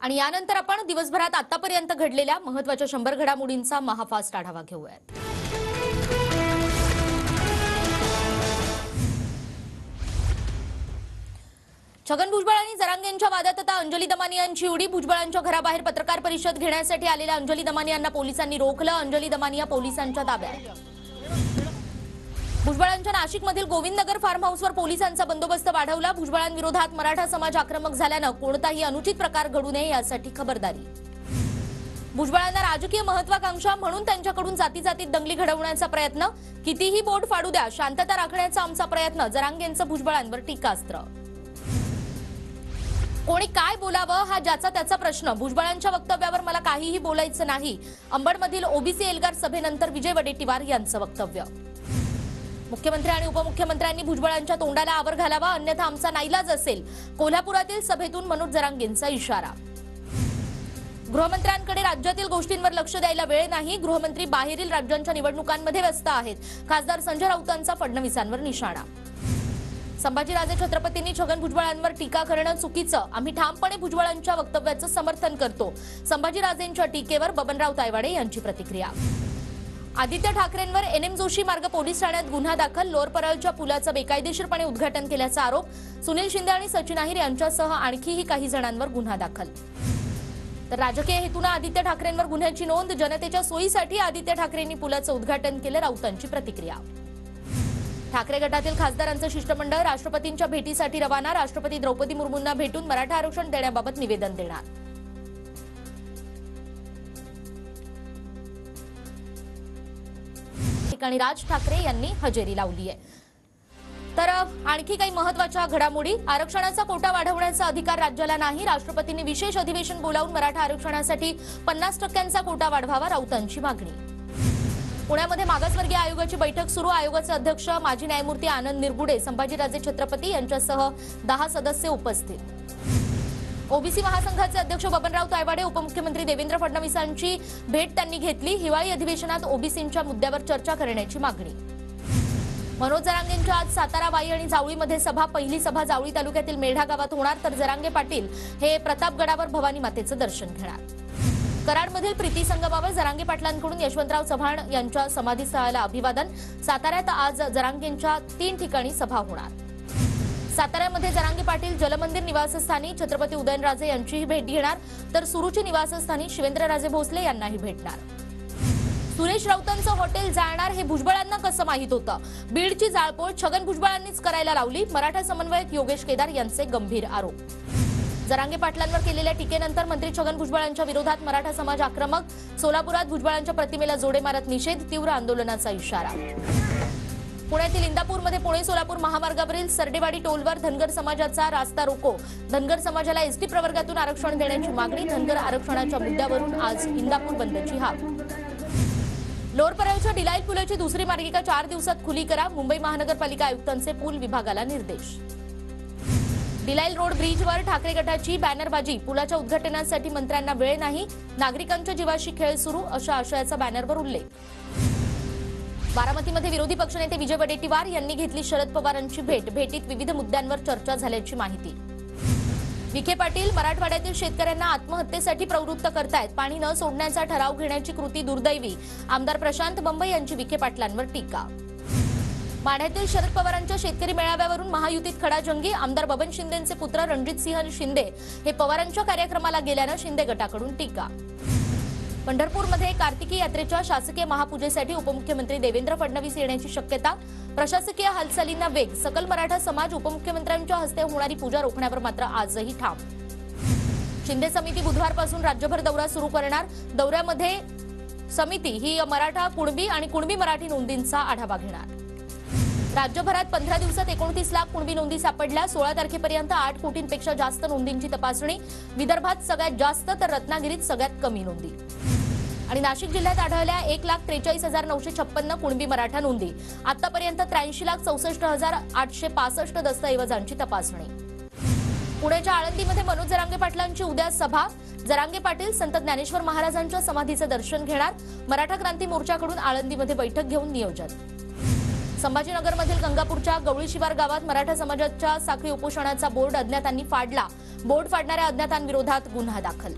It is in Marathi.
आणि यानंतर आपण दिवसभरात आतापर्यंत घडलेल्या महत्त्वाच्या 100 घडामोडींचा महाफास्ट आढावा घेऊयात। छगन भुजबळ आणि जरांगेंच्या वादात आता अंजली दमानी यांची उडी। भुजबळांच्या घराबाहेर पत्रकार परिषद घेण्यासाठी आलेल्या अंजली दमानी यांना पोलिसांनी रोखलं। अंजली दमानी या पोलिसांच्या ताब्यात। भुजबळांच्या नाशिकमधील गोविंदनगर फार्म हाऊसवर पोलिसांचा बंदोबस्त वाढवला। भुजबळांविरोधात मराठा समाज आक्रमक झाल्यानं कोणताही अनुचित प्रकार घडू नये यासाठी खबरदारी। भुजबळांना राजकीय महत्त्वाकांक्षा म्हणून त्यांच्याकडून जातीजातीत दंगली घडवण्याचा प्रयत्न। कितीही बोट फाडू द्या, शांतता राखण्याचा आमचा प्रयत्न। जरांगेंचं भुजबळांवर टीकास्त्र। कोणी काय बोलावं हा ज्याचा त्याचा प्रश्न। भुजबळांच्या वक्तव्यावर मला काहीही बोलायचं नाही। अंबडमधील ओबीसी एल्गार सभेनंतर विजय वडेट्टीवार यांचं वक्तव्य। मुख्यमंत्री आणि उपमुख्यमंत्र्यांनी भुजबळांच्या तोंडाला आवर घालावा, अन्यथा आमचा नाईलाज असेल। कोल्हापुरातील सभेतून मनोज जरांगेंचा इशारा। गृहमंत्र्यांकडे राज्यातील गोष्टींवर लक्ष द्यायला वेळ नाही। गृहमंत्री बाहेरील राज्यांच्या निवडणुकांमध्ये व्यस्त आहेत। खासदार संजय राऊतांचा फडणवीसांवर निशाणा। संभाजीराजे छत्रपतींनी छगन भुजबळांवर टीका करणं चुकीचं। आम्ही ठामपणे भुजबळांच्या वक्तव्याचं समर्थन करतो। संभाजीराजेंच्या टीकेवर बबनराव तायवाडे यांची प्रतिक्रिया। आदित्य ठाकरेंवर एनएम जोशी मार्ग पोलीस ठाण्यात गुन्हा दाखल। लोअर परळच्या पुलाचं बेकायदेशीरपणे उद्घाटन केल्याचा आरोप। सुनील शिंदे आणि सचिन अहिर यांच्यासह आणखीही काही जणांवर गुन्हा दाखल। तर राजकीय हेतूने आदित्य ठाकरेंवर गुन्ह्याची नोंद। जनतेच्या सोयीसाठी आदित्य ठाकरेंनी पुलाचं उद्घाटन केलं। राऊतांची प्रतिक्रिया। ठाकरे गटातील खासदारांचं शिष्टमंडळ राष्ट्रपतींच्या भेटीसाठी रवाना। राष्ट्रपती द्रौपदी मुर्मूंना भेटून मराठा आरक्षण देण्याबाबत निवेदन देणार। ठिकाणी राज ठाकरे यांनी हजेरी लावली आहे। तर आणखी काही महत्त्वाच्या घडामोडी। आरक्षणाचा कोटा वाढवण्याचा अधिकार राज्याला नाही। राष्ट्रपतींनी विशेष अधिवेशन बोलावून मराठा आरक्षणासाठी 50% कोटा वाढवावा, राऊतांची मागणी। पुण्यामध्ये मागासवर्गीय आयोगाची बैठक सुरू। आयोगाचे अध्यक्ष माजी न्यायमूर्ती आनंद निरगुडे, संभाजीराजे छत्रपती यांच्यासह 10 सदस्य उपस्थित। ओबीसी महासंघाचे अध्यक्ष बबनराव तायवाडे, उपमुख्यमंत्री देवेंद्र फडणवीसांची भेट त्यांनी घेतली। हिवाळी अधिवेशनात ओबीसींच्या मुद्द्यावर चर्चा करण्याची मागणी। मनोज जरांगेंच्या आज सातारा, वाई आणि जावळीमध्ये सभा। पहिली सभा जावळी तालुक्यातील मेढा गावात होणार, तर जरांगे पाटील हे प्रतापगडावर भवानी मातेचं दर्शन घेणार। कराडमधील प्रीती संगमावर जरांगे पाटलांकडून यशवंतराव चव्हाण यांच्या समाधीस्थळाला अभिवादन। साताऱ्यात आज जरांगेंच्या 3 ठिकाणी सभा होणार। साताऱ्यामध्ये जरांगे पाटील जलमंदिर निवासस्थानी छत्रपती उदयनराजे यांचीही भेट घेणार, तर सुरुची निवासस्थानी शिवेंद्रराजे भोसले यांनाही भेटणार। सुरेश राऊतांचं हॉटेल जाळणार हे भुजबळांना कसं माहित होतं? बीडची जाळपोळ छगन भुजबळांनीच करायला लावली। मराठा समन्वयक योगेश केदार यांचे गंभीर आरोप। जरांगे पाटलांवर केलेल्या टीकेनंतर मंत्री छगन भुजबळांच्या विरोधात मराठा समाज आक्रमक। सोलापुरात भुजबळांच्या प्रतिमेला जोडे मारत निषेध, तीव्र आंदोलनाचा इशारा। पुण्यातील इंदापूरमध्ये पुणे सोलापूर महामार्गावरील सरडेवाडी टोलवर धनगर समाजाचा रास्ता रोको। धनगर समाजाला एसटी प्रवर्गातून आरक्षण देण्याची मागणी। धनगर आरक्षणाच्या मुद्द्यावरून आज इंदापूर बंदची हाक। लोअर परळच्या डिलाईल पुलाची दुसरी मार्गिका 4 दिवसात खुली करा। मुंबई महानगरपालिका आयुक्तांचे पूल विभागाला निर्देश। डिलाईल रोड ब्रिजवर ठाकरे गटाची बॅनरबाजी। पुलाच्या उद्घाटनासाठी मंत्र्यांना वेळ नाही। नागरिकांच्या जीवाशी खेळ सुरू, अशा आशयाचा बॅनरवर उल्लेख। बारामतीमध्ये विरोधी पक्षनेते विजय वडेट्टीवार यांनी घेतली शरद पवारांची भेट। भेटीत विविध मुद्द्यांवर चर्चा झाल्याची माहिती। विखे पाटील मराठवाड्यातील शेतकऱ्यांना आत्महत्येसाठी प्रवृत्त करतायत। पाणी न सोडण्याचा ठराव घेण्याची कृती दुर्दैवी। आमदार प्रशांत बंब यांची विखे पाटलांवर टीका। माढ्यातील शरद पवारांच्या शेतकरी मेळाव्यावरून महायुतीत खडाजंगी। आमदार बबन शिंदेंचे पुत्र रणजितसिंह शिंदे हे पवारांच्या कार्यक्रमाला गेल्यानं शिंदे गटाकडून टीका। पंढरपूरमध्ये कार्तिकी यात्रेच्या शासकीय महापूजेसाठी उपमुख्यमंत्री देवेंद्र फडणवीस येण्याची शक्यता। प्रशासकीय हालचालींना वेग। सकल मराठा समाज उपमुख्यमंत्र्यांच्या हस्ते होणारी पूजा रोखण्यावर मात्र आजही ठाम। शिंदे समिती बुधवारपासून राज्यभर दौरा सुरू करणार। दौऱ्यामध्ये समिती ही मराठा कुणबी आणि कुणबी मराठी नोंदींचा आढावा घेणार। राज्यभरात 15 दिवसात 29 लाख कुणबी नोंदी सापडल्या। 16 तारखेपर्यंत 8 कोटींपेक्षा जास्त नोंदींची तपासणी। विदर्भात सगळ्यात जास्त तर रत्नागिरीत सगळ्यात कमी नोंदी। आणि नाशिक जिल्ह्यात आढळल्या 1,43,956 कुणबी मराठा नोंदी। आतापर्यंत 83,64,865 दस्तऐवजांची तपासणी। पुण्याच्या आळंदीमध्ये मनोज जरांगे पाटलांची उद्या सभा। जरांगे पाटील संत ज्ञानेश्वर महाराजांच्या समाधीचं दर्शन घेणार। मराठा क्रांती मोर्चाकडून आळंदीमध्ये बैठक घेऊन नियोजन। संभाजीनगरमधील गंगापूरच्या गवळी शिवार गावात मराठा समाजाच्या साखळी उपोषणाचा बोर्ड अज्ञातांनी फाडला। बोर्ड फाडणाऱ्या अज्ञातांविरोधात गुन्हा दाखल.